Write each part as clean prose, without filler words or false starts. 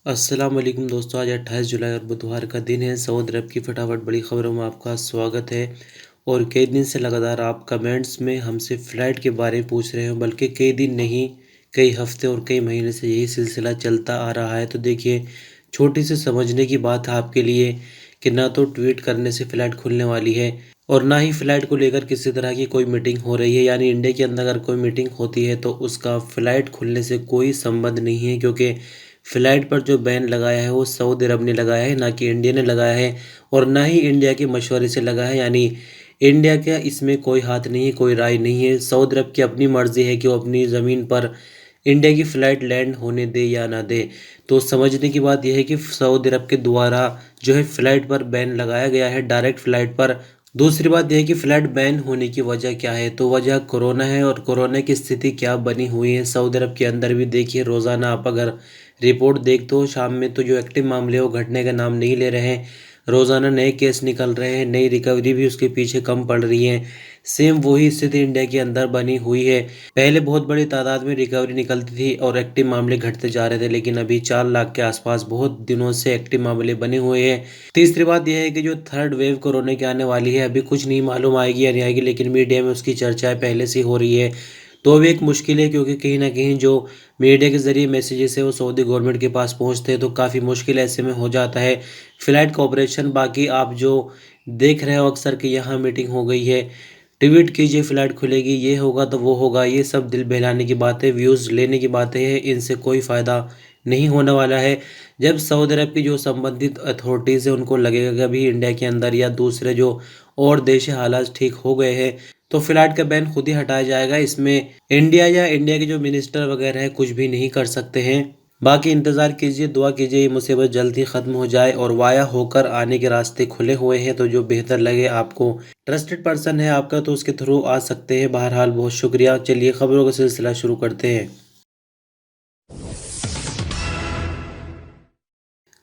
अस्सलाम वालेकुम दोस्तों। आज 28 जुलाई और बुधवार का दिन है। सऊदी अरब की फटाफट बड़ी खबरों में आपका स्वागत है। और कई दिन से लगातार आप कमेंट्स में हमसे फ़्लाइट के बारे में पूछ रहे हो, बल्कि कई दिन नहीं, कई हफ्ते और कई महीने से यही सिलसिला चलता आ रहा है। तो देखिए, छोटी सी समझने की बात है आपके लिए कि ना तो ट्वीट करने से फ़्लाइट खुलने वाली है और ना ही फ़्लाइट को लेकर किसी तरह की कोई मीटिंग हो रही है। यानी इंडिया के अंदर अगर कोई मीटिंग होती है तो उसका फ़्लाइट खुलने से कोई संबंध नहीं है, क्योंकि फ़्लाइट पर जो बैन लगाया है वो सऊदी अरब ने लगाया है, ना कि इंडिया ने लगाया है। और ना ही इंडिया के मशवरे से लगा है। यानी इंडिया का इसमें कोई हाथ नहीं है, कोई राय नहीं है। सऊदी अरब की अपनी मर्ज़ी है कि वो अपनी ज़मीन पर इंडिया की फ़्लाइट लैंड होने दे या ना दे। तो समझने की बात यह है कि सऊदी अरब के द्वारा जो है फ़्लाइट पर बैन लगाया गया है, डायरेक्ट फ़्लाइट पर। दूसरी बात यह है कि फ़्लाइट बैन होने की वजह क्या है, तो वजह कोरोना है। और कोरोना की स्थिति क्या बनी हुई है सऊदी अरब के अंदर भी देखिए, रोज़ाना आप अगर रिपोर्ट देखते हो शाम में, तो जो एक्टिव मामले वो घटने का नाम नहीं ले रहे हैं। रोज़ाना नए केस निकल रहे हैं, नई रिकवरी भी उसके पीछे कम पड़ रही है। सेम वही स्थिति इंडिया के अंदर बनी हुई है। पहले बहुत बड़ी तादाद में रिकवरी निकलती थी और एक्टिव मामले घटते जा रहे थे, लेकिन अभी 4 लाख के आसपास बहुत दिनों से एक्टिव मामले बने हुए हैं। तीसरी बात यह है कि जो थर्ड वेव कोरोना की आने वाली है, अभी कुछ नहीं मालूम आएगी या नहीं आएगी, लेकिन मीडिया में उसकी चर्चाएं पहले से हो रही है। तो अभी एक मुश्किल है, क्योंकि कहीं ना कहीं जो मीडिया के ज़रिए मैसेजेस है वो सऊदी गवर्नमेंट के पास पहुंचते हैं, तो काफ़ी मुश्किल ऐसे में हो जाता है फ़्लाइट का ऑपरेशन। बाकी आप जो देख रहे हो अक्सर कि यहाँ मीटिंग हो गई है, ट्वीट कीजिए फ़्लाइट खुलेगी, ये होगा तो वो होगा, ये सब दिल बहलाने की बातें, व्यूज़ लेने की बातें हैं, इनसे कोई फ़ायदा नहीं होने वाला है। जब सऊदी अरब की जो संबंधित अथॉरिटीज़ है उनको लगेगा कि अभी इंडिया के अंदर या दूसरे जो और देश है हालात ठीक हो गए हैं, तो फ़्लाइट का बैन खुद ही हटाया जाएगा। इसमें इंडिया या इंडिया के जो मिनिस्टर वगैरह हैं कुछ भी नहीं कर सकते हैं। बाकी इंतज़ार कीजिए, दुआ कीजिए ये मुसीबत जल्द ही ख़त्म हो जाए और वाया होकर आने के रास्ते खुले हुए हैं। तो जो बेहतर लगे आपको, ट्रस्टेड पर्सन है आपका, तो उसके थ्रू आ सकते हैं। बहरहाल बहुत शुक्रिया। चलिए खबरों का सिलसिला शुरू करते हैं।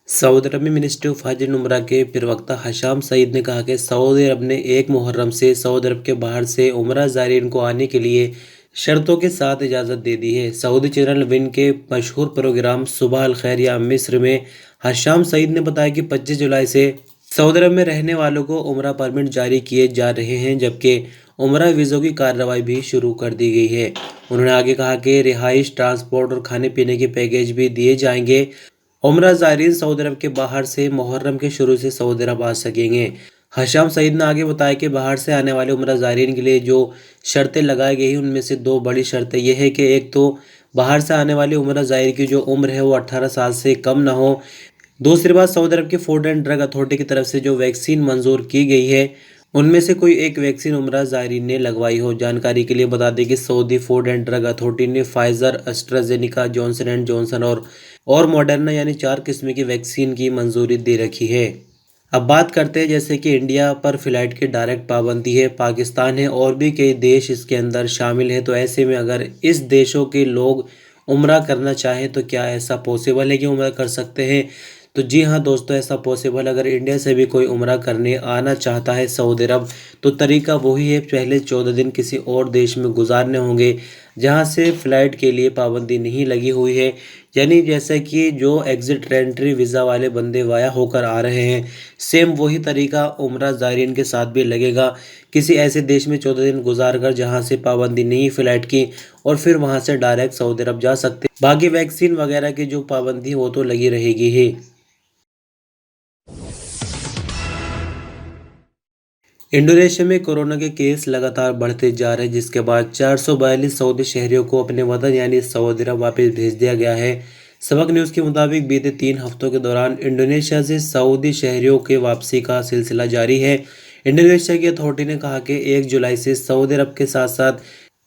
सऊदी अरब में मिनिस्ट्री ऑफ हज एंड उम्रा के प्रवक्ता हशाम सईद ने कहा कि सऊदी अरब ने 1 मुहर्रम से सऊदी अरब के बाहर से उम्रा ज़ायरीन को आने के लिए शर्तों के साथ इजाज़त दे दी है। सऊदी चैनल विन के मशहूर प्रोग्राम सुबह अल खैर या मिस्र में हशाम सईद ने बताया कि 25 जुलाई से सऊदी अरब में रहने वालों को उम्रा परमिट जारी किए जा रहे हैं, जबकि उम्रा वीज़ों की कार्रवाई भी शुरू कर दी गई है। उन्होंने आगे कहा कि रिहाइश, ट्रांसपोर्ट और खाने पीने के पैकेज भी दिए जाएंगे। उम्रा ज़ायरीन सऊदी अरब के बाहर से मुहर्रम के शुरू से सऊदी अरब आ सकेंगे। हशाम सईद ने आगे बताया कि बाहर से आने वाले उम्रा ज़ायरीन के लिए जो शर्तें लगाई गई हैं उनमें से दो बड़ी शर्तें यह है कि एक तो बाहर से आने वाले उम्रा ज़ायरीन की जो उम्र है वो 18 साल से कम ना हो। दूसरी बात, सऊदी अरब की फूड एंड ड्रग अथॉरिटी की तरफ से जो वैक्सीन मंजूर की गई है उनमें से कोई एक वैक्सीन उम्रा ज़ायरीन ने लगवाई हो। जानकारी के लिए बता दें कि Saudi food and drug authority ने Pfizer, AstraZeneca, Johnson and Johnson और मॉडर्ना यानी 4 किस्म की वैक्सीन की मंजूरी दे रखी है। अब बात करते हैं, जैसे कि इंडिया पर फ़्लाइट की डायरेक्ट पाबंदी है, पाकिस्तान है और भी कई देश इसके अंदर शामिल है। तो ऐसे में अगर इस देशों के लोग उम्रा करना चाहें तो क्या ऐसा पॉसिबल है कि उम्रा कर सकते हैं? तो जी हाँ दोस्तों, ऐसा पॉसिबल। अगर इंडिया से भी कोई उम्रा करने आना चाहता है सऊदी अरब, तो तरीका वही है, पहले 14 दिन किसी और देश में गुजारने होंगे जहाँ से फ़्लाइट के लिए पाबंदी नहीं लगी हुई है। यानी जैसे कि जो एग्ज़िट एंट्री वीज़ा वाले बंदे वाया होकर आ रहे हैं, सेम वही तरीका उम्रा ज़ायरीन के साथ भी लगेगा। किसी ऐसे देश में 14 दिन गुजार कर जहाँ से पाबंदी नहीं फ़्लाइट की, और फिर वहाँ से डायरेक्ट सऊदी अरब जा सकते। बाकी वैक्सीन वगैरह की जो पाबंदी है वो तो लगी रहेगी ही। इंडोनेशिया में कोरोना के केस लगातार बढ़ते जा रहे हैं, जिसके बाद 442 सऊदी शहरियों को अपने वतन यानी सऊदी अरब वापस भेज दिया गया है। सबक न्यूज़ के मुताबिक बीते 3 हफ्तों के दौरान इंडोनेशिया से सऊदी शहरियों के वापसी का सिलसिला जारी है। इंडोनेशिया की अथॉरिटी ने कहा कि 1 जुलाई से सऊदी अरब के साथ साथ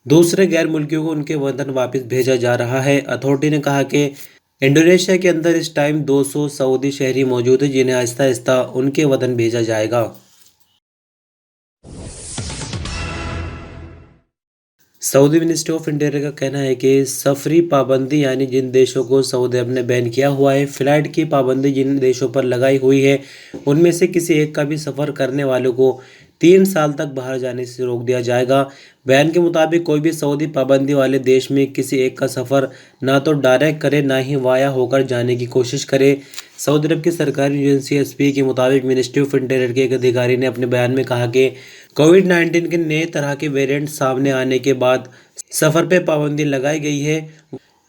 दूसरे गैर मुल्कियों को उनके वतन वापस भेजा जा रहा है। अथॉरिटी ने कहा कि इंडोनेशिया के अंदर इस टाइम 200 सऊदी शहरी मौजूद है, जिन्हें आहिस्ता आहिस्ता उनके वतन भेजा जाएगा। सऊदी मिनिस्ट्री ऑफ इंटीरियर का कहना है कि सफरी पाबंदी यानी जिन देशों को सऊदी अरब ने बैन किया हुआ है, फ्लाइट की पाबंदी जिन देशों पर लगाई हुई है, उनमें से किसी एक का भी सफ़र करने वालों को 3 साल तक बाहर जाने से रोक दिया जाएगा। बैन के मुताबिक कोई भी सऊदी पाबंदी वाले देश में किसी एक का सफ़र ना तो डायरेक्ट करे ना ही वाया होकर जाने की कोशिश करे। सऊदी अरब की सरकारी एजेंसी एसपी के मुताबिक मिनिस्ट्री ऑफ इंटीरियर के एक अधिकारी ने अपने बयान में कहा कि कोविड-19 के नए तरह के वेरिएंट सामने आने के बाद सफर पे पाबंदी लगाई गई है।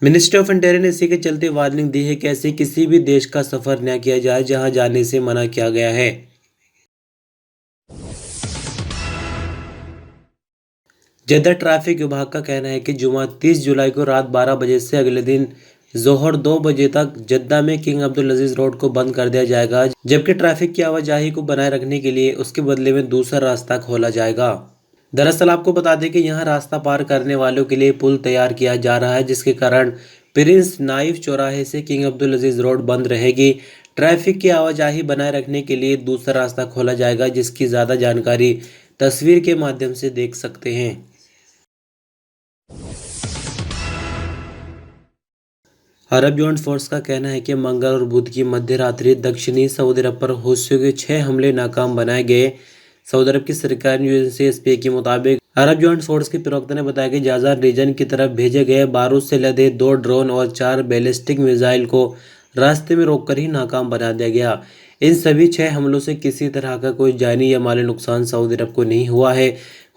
मिनिस्ट्री ऑफ इंटीरियर ने इसी के चलते वार्निंग दी है कि ऐसे किसी भी देश का सफर न किया जाए जहां जाने से मना किया गया है। जद्दा ट्रैफिक विभाग का कहना है कि जुमा 30 जुलाई को रात 12 बजे से अगले दिन जोहर 2 बजे तक जद्दा में किंग अब्दुल अजीज रोड को बंद कर दिया जाएगा, जबकि ट्रैफिक की आवाजाही को बनाए रखने के लिए उसके बदले में दूसरा रास्ता खोला जाएगा। दरअसल आपको बता दें कि यहाँ रास्ता पार करने वालों के लिए पुल तैयार किया जा रहा है, जिसके कारण प्रिंस नाइफ चौराहे से किंग अब्दुल अजीज रोड बंद रहेगी। ट्रैफिक की आवाजाही बनाए रखने के लिए दूसरा रास्ता खोला जाएगा, जिसकी ज़्यादा जानकारी तस्वीर के माध्यम से देख सकते हैं। अरब जोइंट फोर्स का कहना है कि मंगल और बुध की मध्य रात्रि दक्षिणी सऊदी अरब पर हूथियों के 6 हमले नाकाम बनाए गए। सऊदी अरब की सरकारी एजेंसी एसपी के मुताबिक अरब जोइंट फोर्स के प्रवक्ता ने बताया कि जाजा रीजन की तरफ भेजे गए बारूद से लदे 2 ड्रोन और 4 बैलिस्टिक मिसाइल को रास्ते में रोककर ही नाकाम बना दिया गया। इन सभी 6 हमलों से किसी तरह का कोई जानी या माली नुकसान सऊदी अरब को नहीं हुआ है।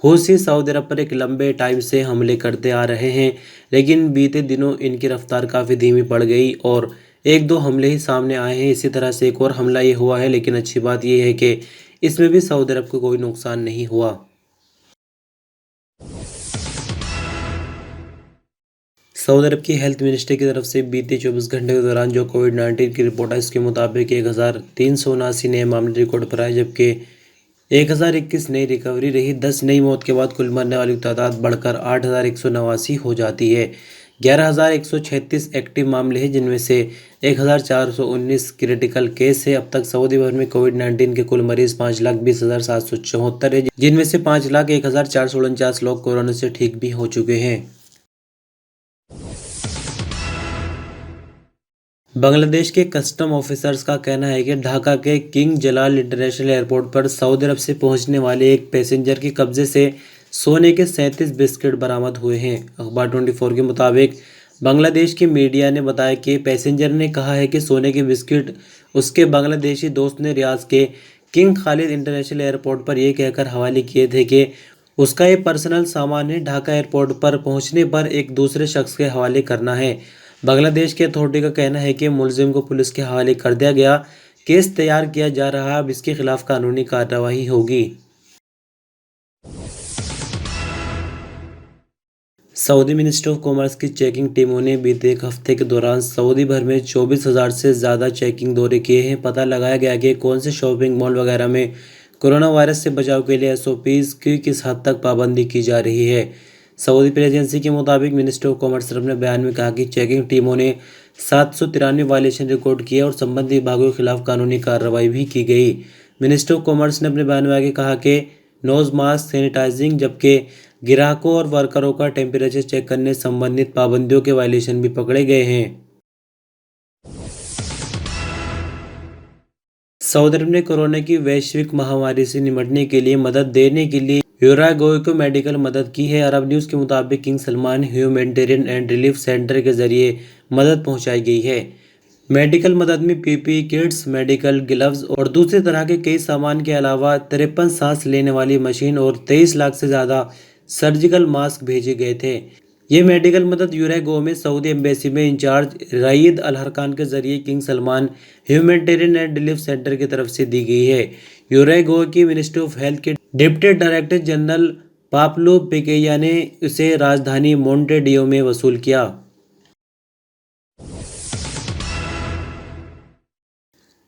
हूथी सऊदी अरब पर एक लंबे टाइम से हमले करते आ रहे हैं, लेकिन बीते दिनों इनकी रफ्तार काफ़ी धीमी पड़ गई और 1-2 हमले ही सामने आए हैं। इसी तरह से एक और हमला ये हुआ है, लेकिन अच्छी बात यह है कि इसमें भी सऊदी अरब को कोई नुकसान नहीं हुआ। सऊदी अरब की हेल्थ मिनिस्ट्री की तरफ से बीते 24 घंटे के दौरान जो कोविड-19 की रिपोर्ट है, इसके मुताबिक 1379 नए मामले रिकॉर्ड पर आए, जबकि 1021 नई रिकवरी रही। 10 नई मौत के बाद कुल मरने वालों की तादाद बढ़कर 8189 हो जाती है। 11136 एक्टिव मामले हैं, जिनमें से 1419 क्रिटिकल केस है। अब तक सऊदी भर में कोविड-19 के कुल मरीज 5,20,774 है, जिनमें से 5,01,449 लोग कोरोना से ठीक भी हो चुके हैं। बांग्लादेश के कस्टम ऑफिसर्स का कहना है कि ढाका के किंग जलाल इंटरनेशनल एयरपोर्ट पर सऊदी अरब से पहुंचने वाले एक पैसेंजर के कब्जे से सोने के 37 बिस्किट बरामद हुए हैं। अखबार 24 के मुताबिक बांग्लादेश की मीडिया ने बताया कि पैसेंजर ने कहा है कि सोने के बिस्किट उसके बांग्लादेशी दोस्त ने रियाज के किंग खालिद इंटरनेशनल एयरपोर्ट पर यह कहकर हवाले किए थे कि उसका ये पर्सनल सामान है, ढाका एयरपोर्ट पर पहुंचने पर एक दूसरे शख्स के हवाले करना है। बांग्लादेश की अथॉरिटी का कहना है कि मुलजिम को पुलिस के हवाले कर दिया गया, केस तैयार किया जा रहा है, अब इसके खिलाफ कानूनी कार्रवाई होगी। सऊदी मिनिस्ट्री ऑफ कॉमर्स की चेकिंग टीमों ने बीते एक हफ्ते के दौरान सऊदी भर में 24,000 से ज़्यादा चेकिंग दौरे किए हैं। पता लगाया गया कि कौन से शॉपिंग मॉल वगैरह में कोरोना वायरस से बचाव के लिए एसओपीज़ की किस हद तक पाबंदी की जा रही है। सऊदी प्रेस एजेंसी के मुताबिक मिनिस्ट्री ऑफ कॉमर्स ने अपने बयान में कहा कि चेकिंग टीमों ने 793 वायलेशन रिकॉर्ड किए और संबंधित विभागों के खिलाफ कानूनी कार्रवाई भी की गई। मिनिस्ट्री ऑफ कॉमर्स ने अपने बयान में आगे कहा कि नोज मास्क, सैनिटाइजिंग, जबकि ग्राहकों और वर्करों का टेम्परेचर चेक करने संबंधित पाबंदियों के वायलेशन भी पकड़े गए हैं। सऊदी अरब ने कोरोना की वैश्विक महामारी से निपटने के लिए मदद देने के लिए यूरागोय को मेडिकल मदद की है। अरब न्यूज़ के मुताबिक king Salman humanitarian and relief centre के जरिए मदद पहुंचाई गई है। मेडिकल मदद में पीपीई किट्स, मेडिकल ग्लव्स और दूसरे तरह के कई सामान के अलावा 53 सांस लेने वाली मशीन और 23 लाख से ज़्यादा सर्जिकल मास्क भेजे गए थे। ये मेडिकल मदद यूरेगो में सऊदी एम्बेसी में इंचार्ज रईद अल हरकान के जरिए king Salman humanitarian and relief centre की तरफ से दी गई है। यूरेगो की मिनिस्ट्री ऑफ हेल्थ के डिप्टी डायरेक्टर जनरल पाब्लो पिकेया ने इसे राजधानी मोंटेडियो में वसूल किया।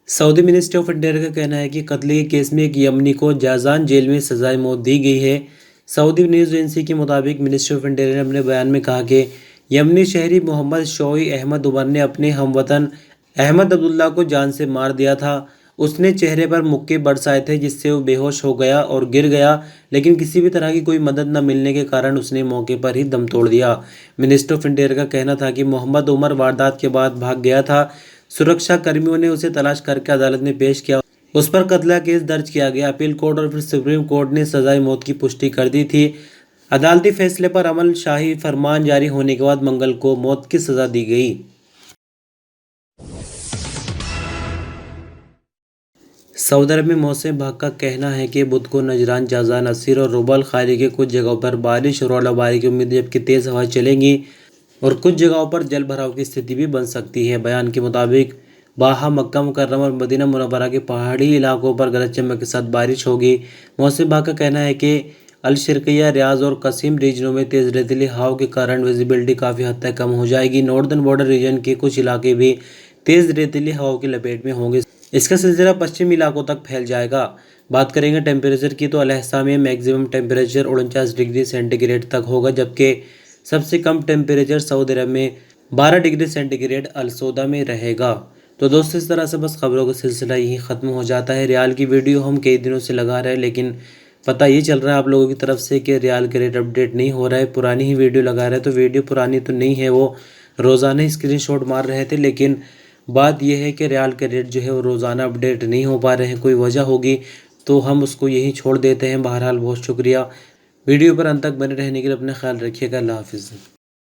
सऊदी मिनिस्ट्री ऑफ इंटीरियर का कहना है कि कत्ल के केस में एक यमनी को जाजान जेल में सजाए मौत दी गई है। सऊदी न्यूज़ एजेंसी के मुताबिक मिनिस्ट्री ऑफ इंटीरियर ने अपने बयान में कहा कि यमनी शहरी मोहम्मद शोई अहमद उमर ने अपने हमवतन अहमद अब्दुल्ला को जान से मार दिया था उसने चेहरे पर मुक्के बरसाए थे जिससे वो बेहोश हो गया और गिर गया, लेकिन किसी भी तरह की कोई मदद न मिलने के कारण उसने मौके पर ही दम तोड़ दिया। मिनिस्टर ऑफ इंटीरियर का कहना था कि मोहम्मद उमर वारदात के बाद भाग गया था। सुरक्षा कर्मियों ने उसे तलाश करके अदालत में पेश किया। उस पर कत्ल केस दर्ज किया गया। अपील कोर्ट और फिर सुप्रीम कोर्ट ने सजाए मौत की पुष्टि कर दी थी। अदालती फैसले पर अमल शाही फरमान जारी होने के बाद मंगल को मौत की सजा दी गई। सऊदी अरब में मौसम विभाग का कहना है कि बुध को नजरान, जाजान, असीर और रुबल खाली के कुछ जगहों पर बारिश और ओलावृष्टि की उम्मीद है, जबकि तेज हवा चलेंगी और कुछ जगहों पर जल भराव की स्थिति भी बन सकती है। बयान के मुताबिक बाहा, मक्का मुकर्रमा और मदीना मुनव्वरा के पहाड़ी इलाकों पर गरज चमक के साथ बारिश होगी। मौसम विभाग का कहना है कि अल-शर्किया, रियाज और कसीम रीजनों में तेज रेतीली हवाओं के कारण विजिबिलिटी काफ़ी हद तक कम हो जाएगी। नॉर्दर्न बॉर्डर रीजन के कुछ इलाके भी तेज रेतीली हवाओं की लपेट में होंगे। इसका सिलसिला पश्चिमी इलाकों तक फैल जाएगा। बात करेंगे टेम्परेचर की, तो अलहसा में मैक्सिमम टेम्परेचर 49 डिग्री सेंटीग्रेड तक होगा, जबकि सबसे कम टेम्परेचर सऊदी अरब में 12 डिग्री सेंटीग्रेड अलसौदा में रहेगा। तो दोस्तों, इस तरह से बस खबरों का सिलसिला यही ख़त्म हो जाता है। रियाल की वीडियो हम कई दिनों से लगा रहे हैं, लेकिन पता ये चल रहा है आप लोगों की तरफ से कि रियाल के रेट अपडेट नहीं हो रहा है। पुरानी ही वीडियो लगा रहे हैं, तो वीडियो पुरानी तो नहीं है, वो रोज़ाना स्क्रीनशॉट मार रहे थे, लेकिन बात यह है कि रियाल के रेट जो है वो रोज़ाना अपडेट नहीं हो पा रहे हैं। कोई वजह होगी तो हम उसको यहीं छोड़ देते हैं। बहरहाल बहुत शुक्रिया वीडियो पर अंत तक बने रहने के लिए। अपना ख्याल रखिएगा। अल्लाह हाफिज़।